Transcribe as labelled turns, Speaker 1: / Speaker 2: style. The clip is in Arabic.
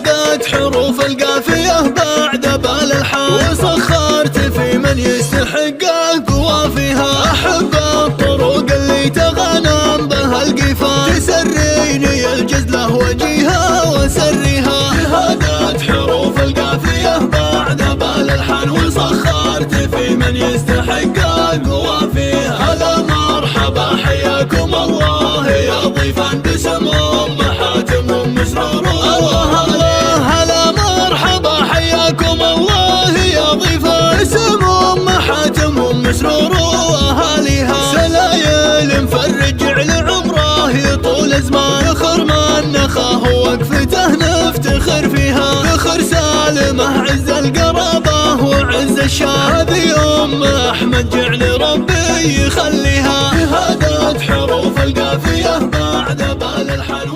Speaker 1: شهادات حروف القافية بعد بالالحان، وسخرت في من يستحق قوافيها. احب الطرق اللي تغنم بها القفا، تسريني الجزله وجيها وسريها. شهادات حروف القافية بعد بالالحان، وسخرت في من يستحق قوافيها. هلا مرحبا حياكم الله يا ضيفان باسم ام حاتم ام سرور. هلا مرحبا حياكم الله يا ضيفان باسم ام حاتم ام سرور واهاليها. سلايل مفرج على عمره يطول زمان، فخر من نخاه وقفته نفتخر فيها. فخر سالمه عز القرابه وعز الشان، هذه ام احمد جعل ربي يخليها. شهادات حروف القافيه بعد بالالحان.